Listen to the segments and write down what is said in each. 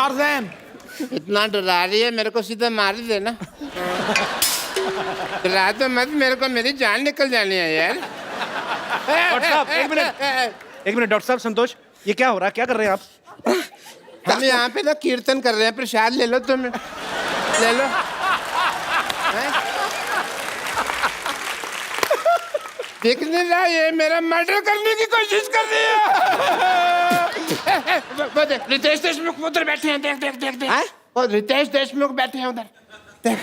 Tarzan. इतना डरा रही है, मेरे को सीधा मार ही देना। डरा तो मत, मेरे को मेरी जान निकल जानी है यार। डॉक्टर साहब एक मिनट डॉक्टर साहब, संतोष ये क्या हो रहा है, क्या कर रहे हैं आप? हम यहाँ पे ना कीर्तन कर रहे हैं, प्रसाद ले लो तुम, ले लो। देख नहीं रहा, ये मेरा मर्डर करने की कोशिश कर रही है। वो देख, रितेश देशमुख उधर बैठे हैं, देख देख देख देख। वो रितेश देशमुख बैठे हैं उधर, देख।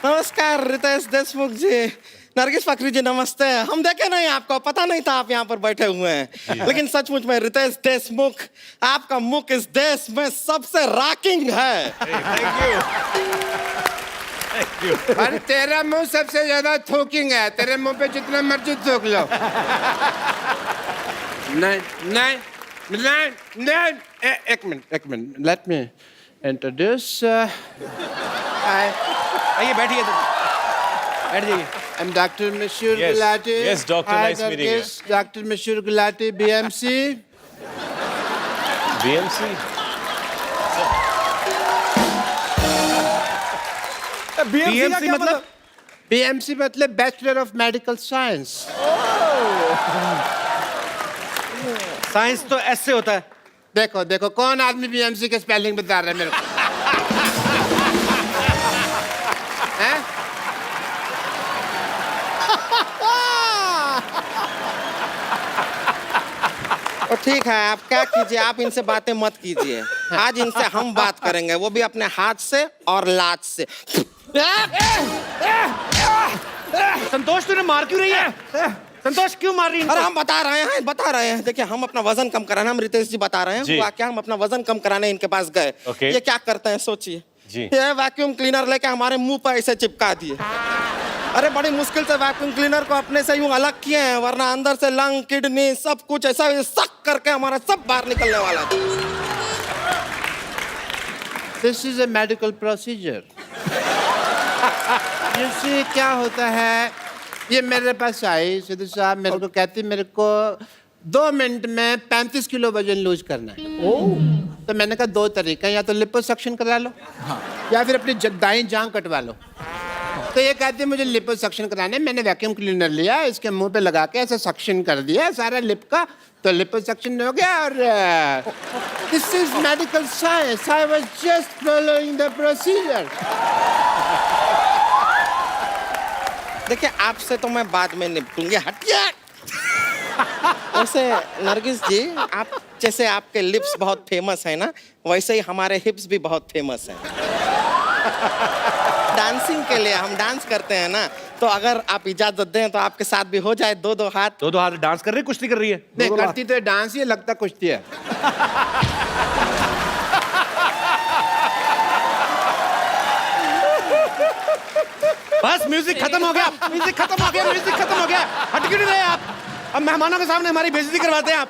नमस्कार रितेश देशमुख जी, नरगिस फकरी जी नमस्ते। हम देखे नहीं आपको, पता नहीं था आप यहाँ पर बैठे हुए हैं, लेकिन सचमुच में रितेश देशमुख, आपका मुख इस देश में सबसे रॉकिंग है। Thank you. और तेरा मुंह सबसे ज्यादा थूकिंग है, तेरे मुंह पे जितना मर्जी थूक लो। नहीं नहीं नहीं नहीं, एक मिनट, लेट मी इंट्रोड्यूस। आइए बैठिए, बैठ जाइए। I'm Dr. Mashur Yes. Gulati. Yes, doctor, Hi, nice meeting you. Dr. Mashur Gulati, BMC. BMC? BMC मतलब? BMC मतलब Bachelor of Medical Science. Science तो ऐसे होता है। देखो देखो, कौन आदमी BMC के स्पेलिंग बता रहा है मेरे को? हैं? तो ठीक है, आप क्या कीजिए, आप इनसे बातें मत कीजिए। आज इनसे हम बात करेंगे, वो भी अपने हाथ से और लात से। संतोष तूने मार क्यों रही है? संतोष क्यों मार रही है? अरे हम बता रहे हैं। देखिए, हम अपना वजन कम कराना, हम रितेश जी बता रहे हैं। जी। हुआ क्या, हम अपना वजन कम कराने इनके पास गए। ओके। ये क्या करते हैं सोचिए, जी। ये वैक्यूम क्लीनर लेके हमारे मुंह पर ऐसे चिपका दिए। अरे बड़ी मुश्किल से वैक्यूम क्लीनर को अपने से यूं अलग किए हैं, वरना अंदर से लंग, किडनी सब कुछ ऐसा सक करके हमारा सब बाहर निकलने वाला था। This is a medical procedure. जैसे क्या होता है, ये मेरे पास आई सिद्धू साहब, मेरे को कहती मेरे को 2 मिनट में 35 किलो वजन लूज करना है। तो मैंने कहा 2 तरीका, या तो लिपोसक्शन करा लो, या फिर अपनी दाईं जांघ कटवा लो। तो ये कहती है मुझे लिपोसक्शन कराने, मैंने वैक्यूम क्लीनर लिया, इसके मुंह पे लगा के ऐसे सक्शन कर दिया सारा लिप का, तो लिपोसक्शन हो गया। और this is medical science, I was just following the procedure. देखिए, आपसे तो मैं बाद में निपटूंगी, हटिए। वैसे नरगिस जी, आप जैसे आपके लिप्स बहुत फेमस है ना, वैसे ही हमारे हिप्स भी बहुत फेमस हैं। डांसिंग के लिए हम डांस करते हैं ना, तो अगर आप इजाजत दें तो आपके साथ भी हो जाए 2-2 हाथ। 2-2 हाथ डांस कर रही है, कुश्ती कर रही है? नहीं करती तो डांस ही लगता कुश्ती है। बस म्यूजिक खत्म हो गया, म्यूजिक खत्म हो गया, म्यूजिक खत्म हो गया। हट क्यों नहीं रहे आप? अब मेहमानों के सामने हमारी बेइज्जती करवाते हैं आप।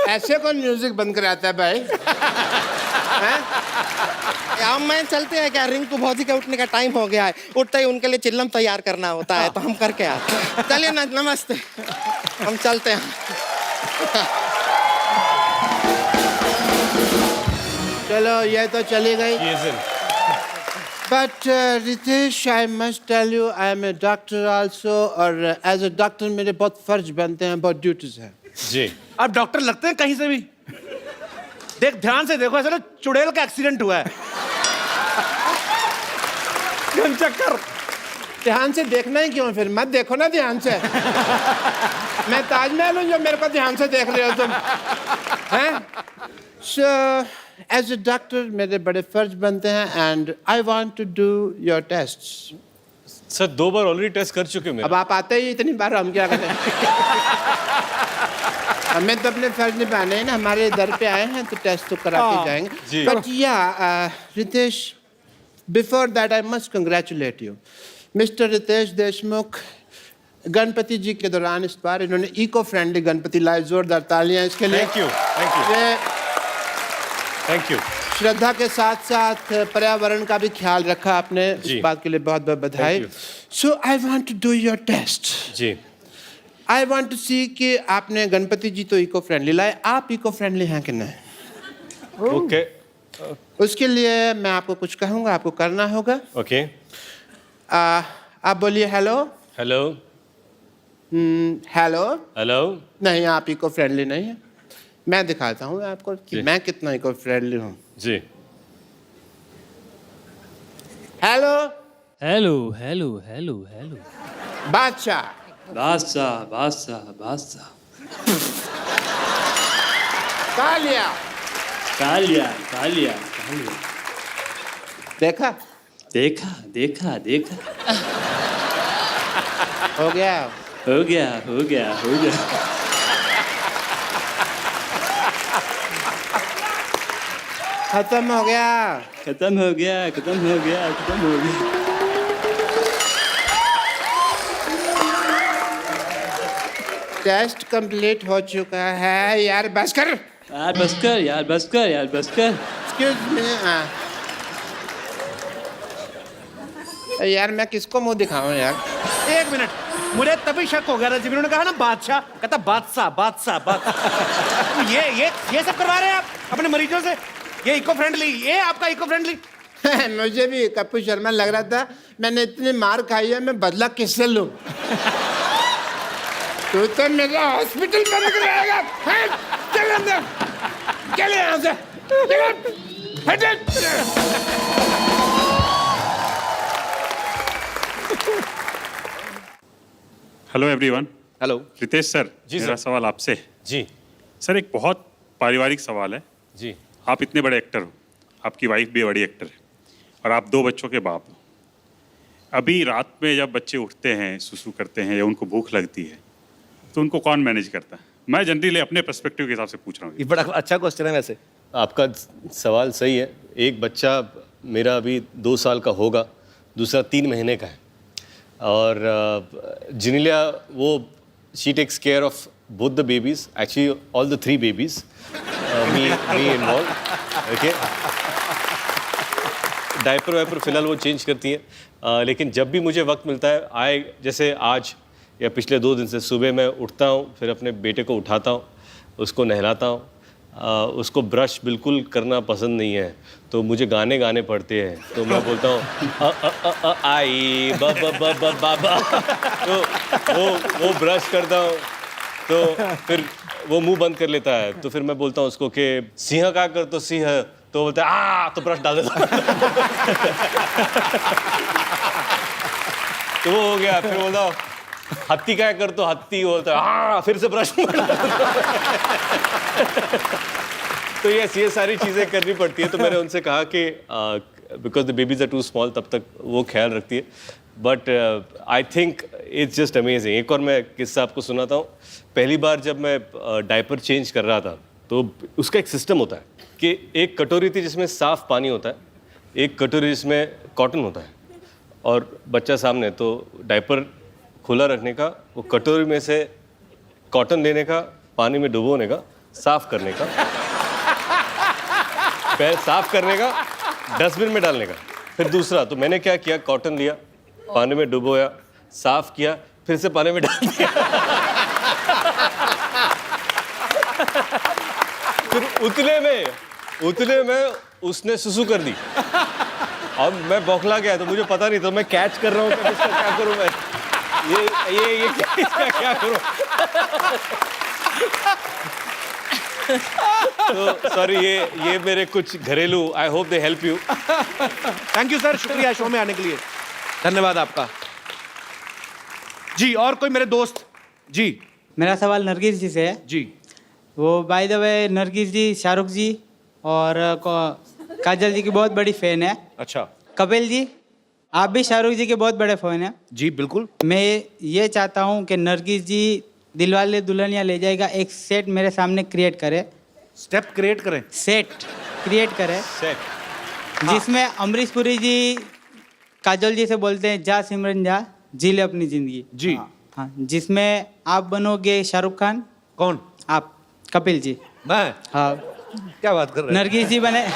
ऐसे कौन म्यूजिक बंद कराता है भाई? अब मैं चलते हैं क्या, रिंकू भौजी के उठने का टाइम हो गया है, उठते ही उनके लिए चिल्लम तैयार करना होता है, तो हम करके आते हैं। चलिए ना, नमस्ते, हम चलते हैं। चलो, ये तो चली गई। He is in. But Ritesh, I must tell you, I am a doctor also, और as a doctor मेरे बहुत फर्ज बनते हैं, बहुत ड्यूटीज हैं। जी। आप डॉक्टर लगते हैं कहीं से भी। देख, ध्यान से देखो, ऐसा ना चुड़ैल का एक्सीडेंट हुआ है। चक्कर। ध्यान से देखना ही क्यों, फिर मत देखो ना ध्यान से। मैं ताजमहल हूँ जो मेरे को ध्यान से देख रहे हो तुम, हैं? So, as a doctor मेरे बड़े फर्ज बनते हैं, and I want to do your tests. Sir 2 बार ऑलरेडी टेस्ट कर चुके हैं अब मेरा। आप आते ही इतनी बार, हम क्या करें? हमें तो अपने फर्ज निभाने हैं ना, हमारे दर पे आए हैं तो टेस्ट तो करा के जी। जाएंगे। बट या Ritesh, before that I must congratulate you, mister Ritesh Deshmukh. Ganpati ji के दौरान इस बार इन्होंने इको फ्रेंडली गणपति लाए, जोरदार तालियां इसके लिए। थैंक यू, थैंक यू, ये थैंक यू। श्रद्धा के साथ साथ पर्यावरण का भी ख्याल रखा आपने, जी। इस बात के लिए बहुत बहुत बधाई। Thank you. So I want to do your test. जी। आई वॉन्ट टू सी कि आपने गणपति जी तो इको फ्रेंडली लाए, आप इको फ्रेंडली हैं कि नहीं? ओके उसके लिए मैं आपको कुछ कहूँगा, आपको करना होगा। ओके आप बोलिए हेलो। Hello hello. हेलो नहीं, आप इको फ्रेंडली नहीं है। मैं दिखाता हूँ आपको कि जी। मैं कितना इको फ्रेंडली हूँ। जी hello hello hello hello hello Badshah. Badshah Badshah बादशाह कालिया। कालिया कालिया कालिया देखा? देखा देखा देखा हो गया। हो गया हो गया हो गया खत्म हो गया। खत्म हो गया खत्म हो गया खत्म हो गया टेस्ट कंप्लीट हो चुका है। यार बस कर। यार बस कर यार बस कर यार बस कर एक्सक्यूज मी। यार मैं किसको मुंह दिखाऊं यार? एक मिनट, मुझे तभी शक हो गया था जब इन्होंने कहा ना बादशाह, कहता बादशाह बादशाह बादशाह। ये सब करवा रहे हैं आप अपने मरीजों से? ये इको फ्रेंडली, ये आपका इको फ्रेंडली? मुझे भी कपूर शर्मा लग रहा था, मैंने इतनी मार खाई है, मैं बदला किससे लूं? तू तो मेरा हॉस्पिटल में लग रहेगा। चल अंदर, चल यहाँ से, hello everyone. Hello Ritesh sir, जी मेरा सर। सवाल आपसे। जी सर एक बहुत पारिवारिक सवाल है। जी आप इतने बड़े एक्टर हो, आपकी वाइफ भी बड़ी एक्टर है और आप 2 बच्चों के बाप हो। अभी रात में जब बच्चे उठते हैं, सुसु करते हैं या उनको भूख लगती है, तो उनको कौन मैनेज करता है? मैं जनरली अपने पर्सपेक्टिव के हिसाब से पूछ रहा हूँ। ये बड़ा अच्छा क्वेश्चन है वैसे। आपका सवाल सही है। एक बच्चा मेरा अभी 2 साल का होगा, दूसरा 3 महीने का है। और जिनिलिया वो she takes care of both the babies, actually all the 3 babies, me involve. Okay, diaper wiper फिलहाल वो चेंज करती हैं, लेकिन जब भी मुझे वक्त मिलता है, जैसे आज या पिछले 2 दिन से सुबह मैं उठता हूँ, फिर अपने बेटे को उठाता हूँ, उसको नहलाता हूँ। उसको ब्रश बिल्कुल करना पसंद नहीं है, तो मुझे गाने गाने पड़ते हैं, तो मैं बोलता हूँ आई ब ब ब ब बाबा, तो वो ब्रश करता हूँ, तो फिर वो मुंह बंद कर लेता है, तो फिर मैं बोलता हूँ उसको कि सिंह का कर, तो सिंह, तो बोलता है तो ब्रश डाल देता हूँ। तो वो हो गया। फिर बोलता हूँ हत्ती का कर, तो हत्ती बोलता है फिर से ब्रश तो ये सारी चीज़ें करनी पड़ती है। तो मैंने उनसे कहा कि because the babies are too small, तब तक वो ख्याल रखती है। But I think it's just amazing. एक और मैं किस्सा आपको सुनाता हूँ। पहली बार जब मैं डायपर चेंज कर रहा था, तो उसका एक सिस्टम होता है कि एक कटोरी थी जिसमें साफ पानी होता है, एक कटोरी जिसमें कॉटन होता है, और बच्चा सामने, तो डायपर खुला रखने का, वो कटोरी में से कॉटन लेने का, पानी में डुबोने का, साफ करने का, पैर साफ करने का, डस्टबिन में डालने का। फिर दूसरा, तो मैंने क्या किया, कॉटन लिया, पानी में डुबोया, साफ किया, फिर से पानी में डाल दिया। फिर उतने में उसने सुसु कर दी। अब मैं बौखला गया, तो मुझे पता नहीं, तो मैं कैच कर रहा हूँ कि इसका क्या करूँ मैं, ये इसका क्या करूँ। तो सॉरी, ये मेरे कुछ घरेलू, I hope they help you. Thank you sir, शुक्रिया शो में आने के लिए, धन्यवाद आपका। जी, और कोई मेरे दोस्त? जी मेरा सवाल नरगिस जी से है। जी। वो बाय द वे नरगिस जी शाहरुख जी और काजल जी की बहुत बड़ी फैन है। अच्छा। कपिल जी, आप भी शाहरुख जी के बहुत बड़े फैन हैं। जी बिल्कुल। मैं ये चाहता हूँ कि नरगिस जी दिलवाले दुल्हनिया ले जाएगा एक सेट मेरे सामने क्रिएट करे। स्टेप क्रिएट करें? सेट क्रिएट करे, सेट, जिसमें अमरीश पुरी जी काजल जी से बोलते हैं जा सिमरन जा, जी ले अपनी जिंदगी। जी। हाँ, जिसमें आप बनोगे शाहरुख खान। कौन? आप कपिल जी। मैं? हाँ, क्या बात कर रहे हैं? नरगिस जी बने,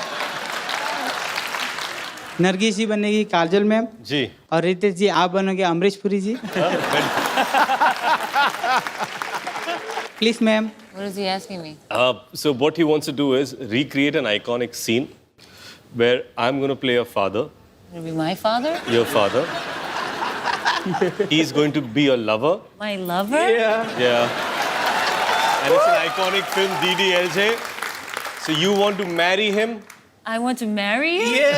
नरगिस जी बनेगी काजल मैम जी और रितेश जी आप बनोगे Amrish Puri ji please ma'am What is he asking me? So what he wants to do is recreate an iconic scene where I'm going to play your father, Will it be my father? your father. He's going to be your lover. My lover? Yeah. And it's an iconic film, DDLJ. So you want to marry him? I want to marry you?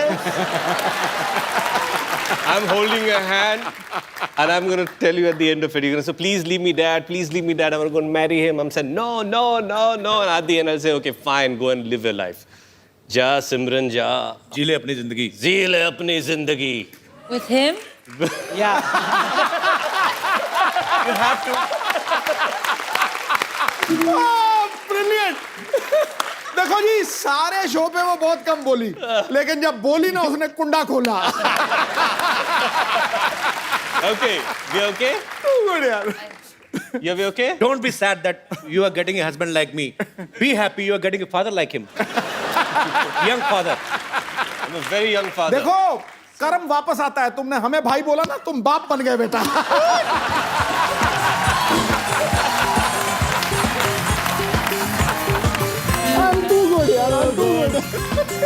I'm holding your hand and I'm going to tell you at the end of it, you're going to say, please leave me, dad, please leave me, dad. I'm going to marry him. I'm saying, no, no, no, no. And at the end, I'll say, okay, fine, go and live your life. Ja, Simran, ja. जी ले अपनी जिंदगी जी ले अपनी जिंदगी. With him? या You have to. Brilliant देखो जी सारे show पे वो बहुत कम बोली लेकिन जब बोली ना उसने कुंडा खोला Okay, we okay? गुड यार You we okay? Don't be sad that you are getting a husband like me be happy you are getting a father like him young father I'm a very young father. देखो कर्म वापस आता है तुमने हमें भाई बोला ना तुम बाप बन गए बेटा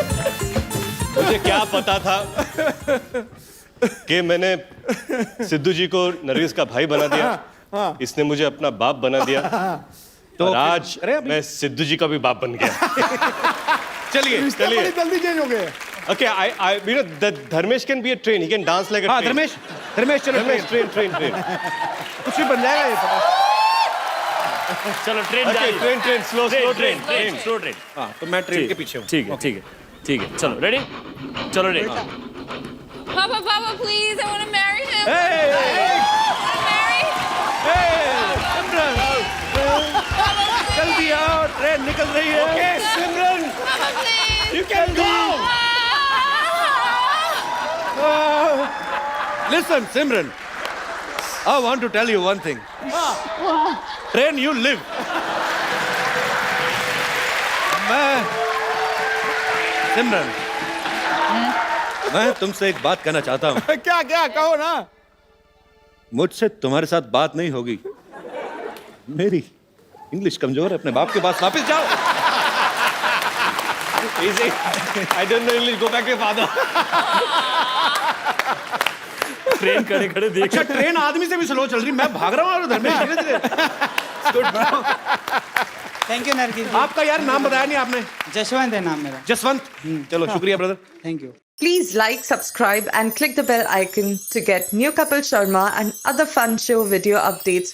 मुझे क्या पता था कि मैंने सिद्धू जी को नरगिस का भाई बना दिया इसने मुझे अपना बाप बना दिया तो और आज मैं सिद्धू जी का भी बाप बन गया चलिए रिश्ते बड़ी जल्दी चेंज हो गए Okay, I you know that Dharmesh can be a train. He can dance like a हाँ train. धर्मेश चलो Dharmesh, train. कुछ भी बन जाएगा ये पता चलो train Okay, train, slow train. Slow train हाँ तो मैं ट्रेन के पीछे हूँ ठीक है चलो रेडी चलो ready Papa, Papa, please, I want to marry him. जल्दी आओ ट्रेन निकल रही है Okay, Simran, Papa, please. you can go. Listen, Simran. I want to tell you one thing. Train, you live. सिमरन मैं तुमसे एक बात कहना चाहता हूँ क्या क्या कहो ना मुझसे तुम्हारे साथ बात नहीं होगी मेरी इंग्लिश कमजोर है अपने बाप के पास वापस जाओ Easy. I don't know English. Go back to your father. Train खड़े खड़े देख अच्छा ट्रेन आदमी से भी स्लो चल रही मैं भाग रहा हूँ और धर्मेश धीरे धीरे थैंक यू नरगिस जी आपका यार नाम बताया नहीं आपने जसवंत है नाम मेरा जसवंत चलो शुक्रिया brother thank you Please like, subscribe and click the bell icon to get new Kapil Sharma and other fun show video updates